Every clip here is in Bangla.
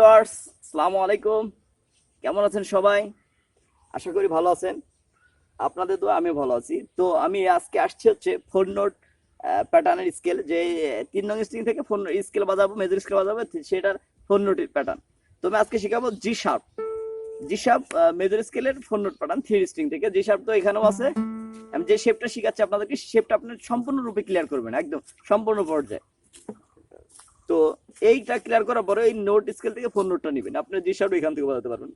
ভিউয়ার্স, আসসালামু আলাইকুম। কেমন আছেন সবাই? আশা করি ভালো আছেন। আপনাদের তো আমি ভালো আছি। তো আমি আজকে আসছি হচ্ছে ফোর নোট প্যাটার্নের স্কেল, যে 3 নং স্ট্রিং থেকে ফোর স্কেল বাজাবো, মেজর স্কেল বাজাবো, সেটার ফোর নোটের প্যাটার্ন। তো আমি আজকে শেখাবো জি শার্প। জি শার্প মেজর স্কেলের ফোর নোট প্যাটার্ন 3 স্ট্রিং থেকে। জি শার্প তো এখানেও আছে। আমি যে শেপটা শিখাচ্ছি আপনাদেরকে, শেপটা আপনি সম্পূর্ণরূপে ক্লিয়ার করবেন, একদম সম্পূর্ণ পর্যায়ে। তো এইটা ক্লিয়ার করার পরে এই নোট স্কেল থেকে ফোর নোটটা নেবেন, আপনি জি শার্প এখান থেকে বাজাতে পারবেন।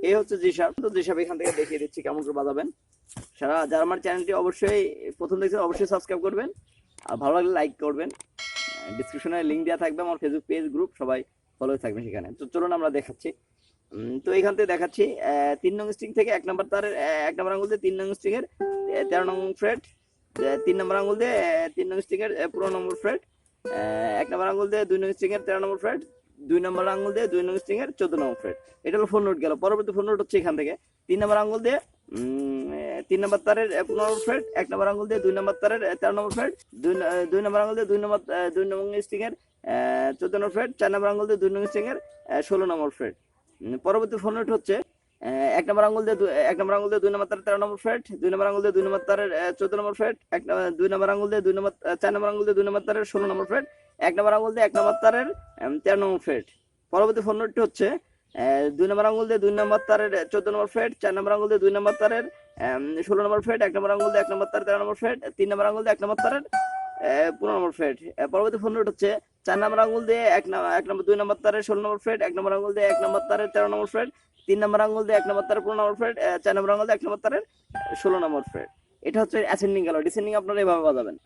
এই হচ্ছে জি শার্প। তো জি শার্প এখান থেকে দেখিয়ে দিচ্ছি কেমন করে বাজাবেন। যারা আমার চ্যানেলটি অবশ্যই প্রথম দেখছেন অবশ্যই সাবস্ক্রাইব করবেন, আর ভালো লাগলে লাইক করবেন। ডিসক্রিপশনে লিংক দেওয়া থাকবে আমার ফেসবুক পেজ, গ্রুপ, সবাই ফলো থাকবে সেখানে। তো চলুন আমরা দেখাচ্ছি। তো এখান থেকে দেখাচ্ছি 3 নং স্ট্রিং থেকে 1 নম্বর তারের 1 নম্বর আঙুল দিয়ে 3 নং স্ট্রিং এর 13 নং ফ্রেট, 3 নম্বর আঙুল দিয়ে 3 নং স্ট্রিং এর 15 নম্বর ফ্রেট, 1 নম্বর আঙুল দিয়ে 2 নং স্ট্রিং এর 13 নম্বর ফ্রেট, 2 নম্বর আঙুল দিয়ে 2 নং স্ট্রিং এর 14 নম্বর ফ্রেট। এটা হলো ফোর নোট গেল। পরবর্তী ফোর নোট হচ্ছে এখান থেকে 3 নম্বর আঙুল দিয়ে 3 নম্বর তারের 15 নম্বর ফ্রেট, 1 নম্বর আঙুল দিয়ে 2 নম্বর তারের 13 নম্বর ফ্রেট, 2 নম্বর আঙুল দিয়ে 2 নং স্ট্রিং এর 14 নম্বর ফ্রেট, 4 নম্বর আঙুল দিয়ে 2 নং স্ট্রিং এর 16 নম্বর ফ্রেট। পরবর্তী ফোর নোট হচ্ছে 1 নম্বর আঙুল দিয়ে 1 নম্বর আঙুল দিয়ে 2 নম্বর তারের 13 নম্বর ফ্রেট, 2 নম্বর আঙুল দিয়ে 2 নম্বর তারের 14 নম্বর ফ্রেট, 2 নম্বর আঙুল দিয়ে 4 নম্বর আঙুল দিয়ে 2 নম্বর তারের 16 নম্বর ফ্রেট, 1 নম্বর আঙুল দিয়ে 1 নম্বর তারের 13 নম্বর ফ্রেট। পরবর্তী ফোর নোটটি হচ্ছে 2 নম্বর আঙুল দিয়ে 2 নম্বর তারের 14 নম্বর ফ্রেট, 4 নম্বর আঙুল দিয়ে 2 নম্বর তারের 16 নম্বর ফ্রেট, 1 নম্বর আঙুল দিয়ে 1 নম্বর তারের 13 নম্বর ফ্রেট, 3 নম্বর আঙুল দিয়ে 1 নম্বর তারের 15 নম্বর ফ্রেট। পরবর্তী ফোর নোট হচ্ছে 4 নম্বর আঙুল দিয়ে 2 নম্বর তারের 16 নম্বর ফ্রেট, 1 নম্বর আঙুল দিয়ে 1 নম্বর তারের 13 নম্বর ফ্রেট, 3 নম্বর আঙুল দিয়ে 1 নম্বর তারের 15 নম্বর ফ্রেট, 4 নম্বর আঙুল দিয়ে 1 নম্বর তারের 16 নম্বর ফ্রেট। এটা হচ্ছে অ্যাসেন্ডিং গেল। ডিসেন্ডিং আপনারা এভাবে বাজাবেন।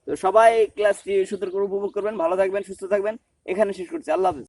তো সবাই ক্লাসটি সুন্দর করে উপভোগ করবেন, ভালো থাকবেন, সুস্থ থাকবেন। এখানে শেষ করছি। আল্লাহ হাফেজ।